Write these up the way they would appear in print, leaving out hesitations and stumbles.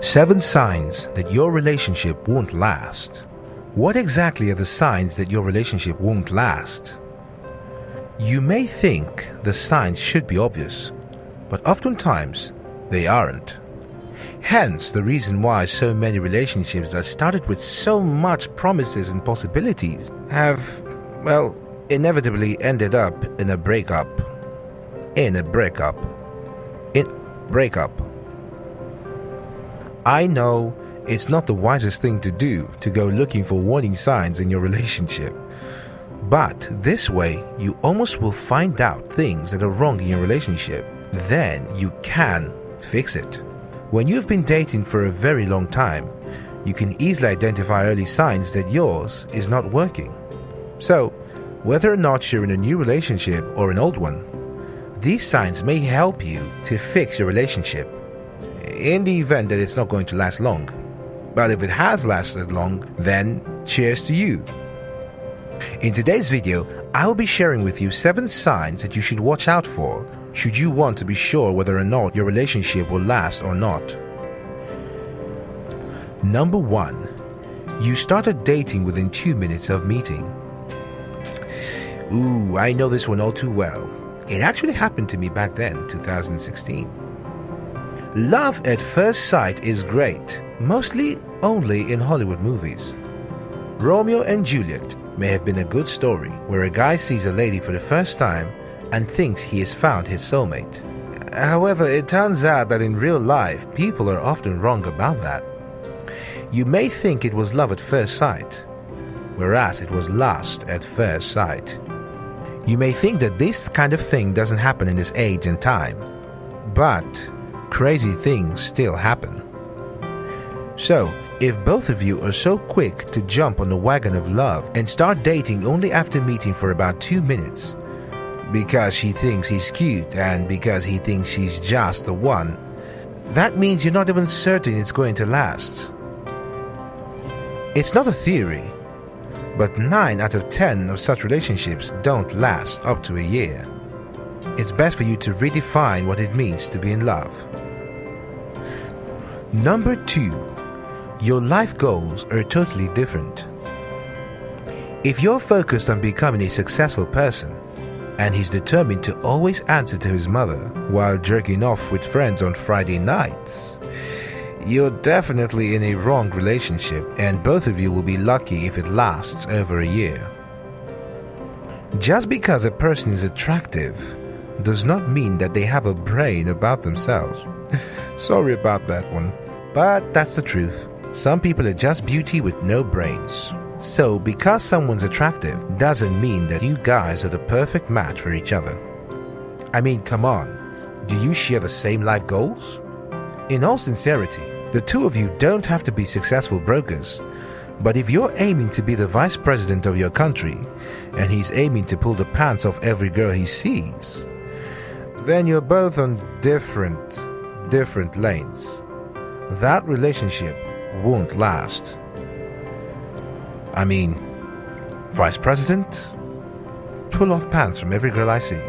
Seven signs that your relationship won't last. What exactly are the signs that your relationship won't last? You may think the signs should be obvious, but oftentimes they aren't. Hence the reason why so many relationships that started with so much promises and possibilities have, well, inevitably ended up in a breakup. I know it's not the wisest thing to do to go looking for warning signs in your relationship. But this way, you almost will find out things that are wrong in your relationship. Then you can fix it. When you've been dating for a very long time, you can easily identify early signs that yours is not working. So, whether or not you're in a new relationship or an old one, these signs may help you to fix your relationship in the event that it's not going to last long. But if it has lasted long, then cheers to you. In today's video, I will be sharing with you 7 signs that you should watch out for should you want to be sure whether or not your relationship will last or not. Number 1. You started dating within 2 minutes of meeting. Ooh, I know this one all too well. It actually happened to me back then, 2016. Love at first sight is great, mostly only in Hollywood movies. Romeo and Juliet may have been a good story where a guy sees a lady for the first time and thinks he has found his soulmate. However, it turns out that in real life, people are often wrong about that. You may think it was love at first sight, whereas it was lust at first sight. You may think that this kind of thing doesn't happen in this age and time, but crazy things still happen. So, if both of you are so quick to jump on the wagon of love and start dating only after meeting for about 2 minutes, because she thinks he's cute and because he thinks she's just the one, that means you're not even certain it's going to last. It's not a theory, but 9 out of 10 of such relationships don't last up to a year. It's best for you to redefine what it means to be in love. Number 2. Your life goals are totally different. If you're focused on becoming a successful person, and he's determined to always answer to his mother while jerking off with friends on Friday nights, you're definitely in a wrong relationship, and both of you will be lucky if it lasts over a year. Just because a person is attractive does not mean that they have a brain about themselves. Sorry about that one, but that's the truth. Some people are just beauty with no brains. So, because someone's attractive doesn't mean that you guys are the perfect match for each other. I mean, come on, do you share the same life goals? In all sincerity, the two of you don't have to be successful brokers, but if you're aiming to be the vice president of your country, and he's aiming to pull the pants off every girl he sees, then you're both on different lanes. That relationship won't last. I mean, vice president? Pull off pants from every girl I see.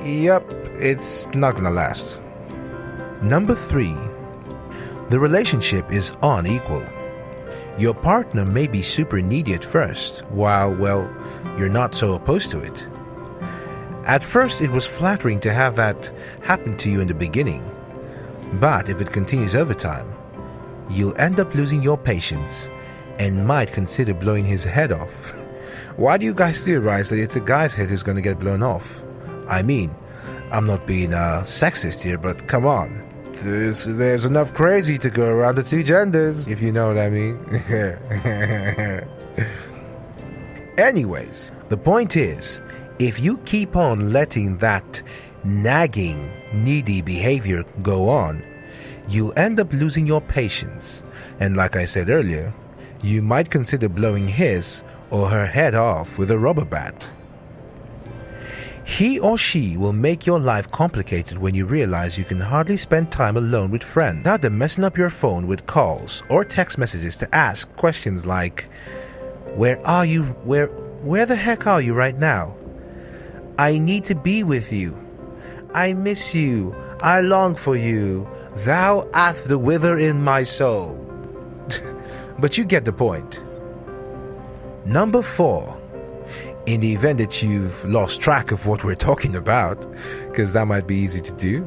Yep, it's not gonna last. Number 3. The relationship is unequal. Your partner may be super needy at first, while, well, you're not so opposed to it. At first, it was flattering to have that happen to you in the beginning. But if it continues over time, you'll end up losing your patience and might consider blowing his head off. Why do you guys theorize that it's a guy's head who's going to get blown off? I mean, I'm not being sexist here, but come on. There's enough crazy to go around the 2 genders, if you know what I mean. Anyways, the point is, if you keep on letting that nagging, needy behavior go on, you'll end up losing your patience. And like I said earlier, you might consider blowing his or her head off with a rubber bat. He or she will make your life complicated when you realize you can hardly spend time alone with friends without them messing up your phone with calls or text messages to ask questions like, where are you? Where the heck are you right now? I need to be with you. I miss you. I long for you. Thou art the wither in my soul. But you get the point. Number 4. In the event that you've lost track of what we're talking about, because that might be easy to do,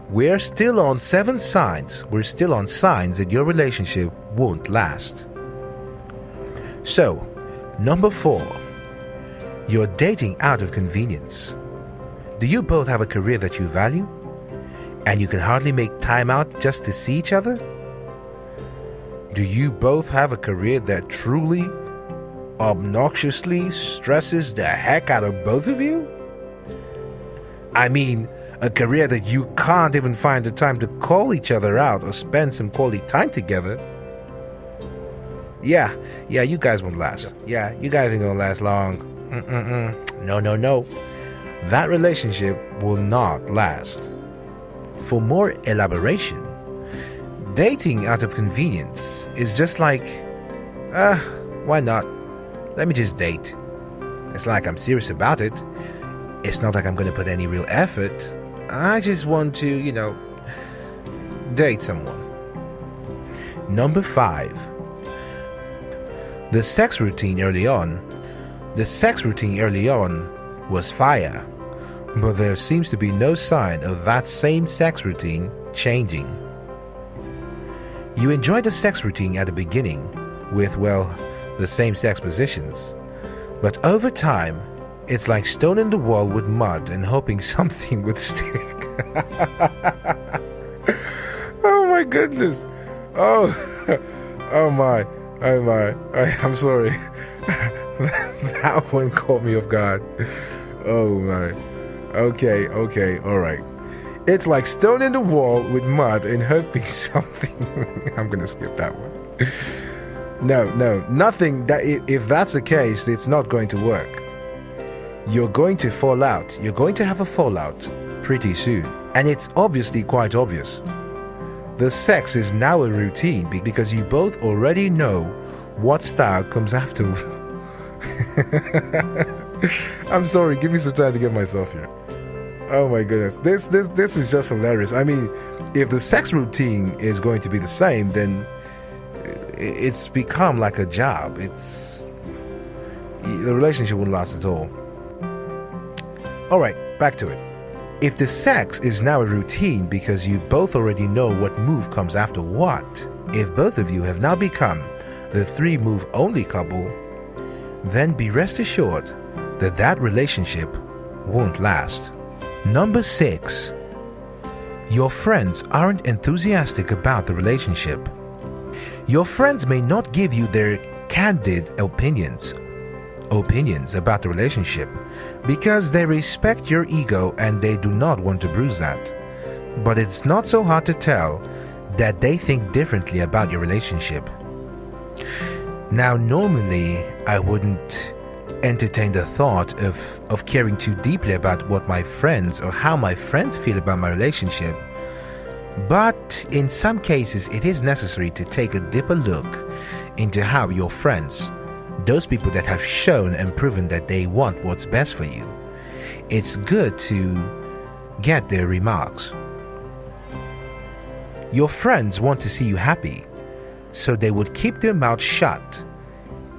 we're still on 7 signs. We're still on signs that your relationship won't last. So, number 4, you're dating out of convenience. Do you both have a career that you value? And you can hardly make time out just to see each other? Do you both have a career that truly obnoxiously stresses the heck out of both of you? I mean, a career that you can't even find the time to call each other out or spend some quality time together. Yeah, you guys won't last. Yeah, you guys ain't gonna last long. No. That relationship will not last. For more elaboration, dating out of convenience is just like, why not? Let me just date. It's like I'm serious about it. It's not like I'm going to put any real effort. I just want to, date someone. Number 5. The sex routine early on was fire, but there seems to be no sign of that same sex routine changing. You enjoy the sex routine at the beginning with, the same sex positions, but over time, it's like stoning the wall with mud and hoping something would stick. Oh my goodness. Oh my. I'm sorry. That one caught me off guard. Oh my. Okay, alright. It's like stoning the wall with mud and hoping something. I'm gonna skip that one. No, nothing. If that's the case, it's not going to work. You're going to fall out. You're going to have a fallout pretty soon. And it's obviously quite obvious. The sex is now a routine because you both already know what style comes after. I'm sorry, give me some time to get myself here. Oh my goodness. This is just hilarious. I mean, if the sex routine is going to be the same, then it's become like a job. The relationship won't last at all. Alright, back to it. If the sex is now a routine because you both already know what move comes after what, if both of you have now become the 3-move only couple, then be rest assured that relationship won't last. Number 6. Your friends aren't enthusiastic about the relationship. Your friends may not give you their candid opinions about the relationship because they respect your ego and they do not want to bruise that. But it's not so hard to tell that they think differently about your relationship. Now, normally, I wouldn't entertain the thought of caring too deeply about what my friends or how my friends feel about my relationship. But in some cases, it is necessary to take a deeper look into how your friends, those people that have shown and proven that they want what's best for you, it's good to get their remarks. Your friends want to see you happy, so they would keep their mouth shut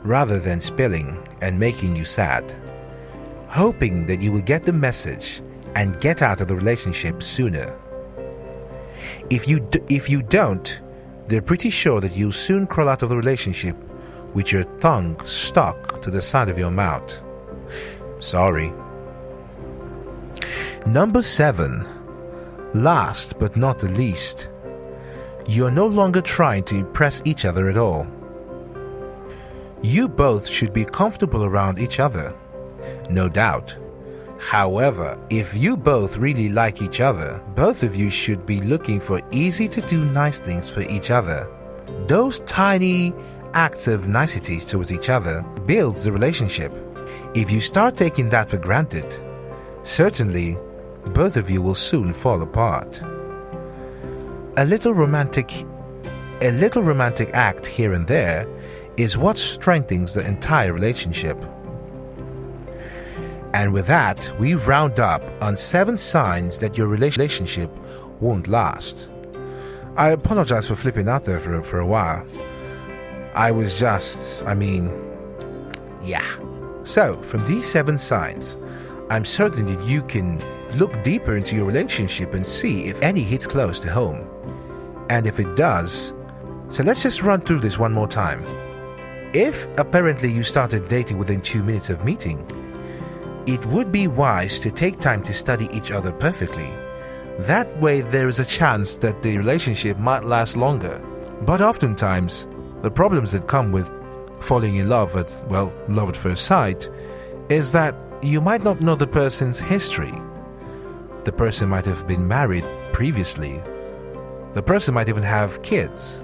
rather than spilling and making you sad, hoping that you will get the message and get out of the relationship sooner. If you don't, they're pretty sure that you'll soon crawl out of the relationship with your tongue stuck to the side of your mouth. Sorry. Number 7. Last but not the least. You're no longer trying to impress each other at all. You both should be comfortable around each other, no doubt. However, if you both really like each other, both of you should be looking for easy-to-do nice things for each other. Those tiny acts of niceties towards each other builds the relationship. If you start taking that for granted, certainly both of you will soon fall apart. A little romantic act here and there is what strengthens the entire relationship. And with that, we round up on 7 signs that your relationship won't last. I apologize for flipping out there for a while. So, from these 7 signs, I'm certain that you can look deeper into your relationship and see if any hits close to home. And if it does, so let's just run through this one more time. If apparently you started dating within 2 minutes of meeting, it would be wise to take time to study each other perfectly. That way there is a chance that the relationship might last longer. But oftentimes, the problems that come with falling in love love at first sight, is that you might not know the person's history. The person might have been married previously. The person might even have kids.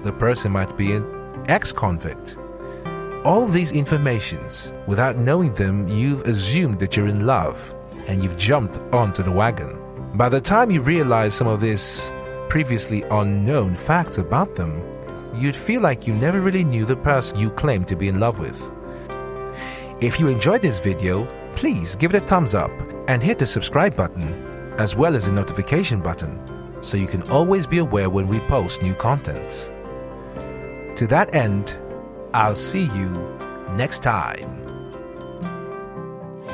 The person might be an ex-convict. All these informations, without knowing them, you've assumed that you're in love and you've jumped onto the wagon. By the time you realize some of these previously unknown facts about them, you'd feel like you never really knew the person you claim to be in love with. If you enjoyed this video, please give it a thumbs up and hit the subscribe button as well as the notification button so you can always be aware when we post new content. To that end, I'll see you next time.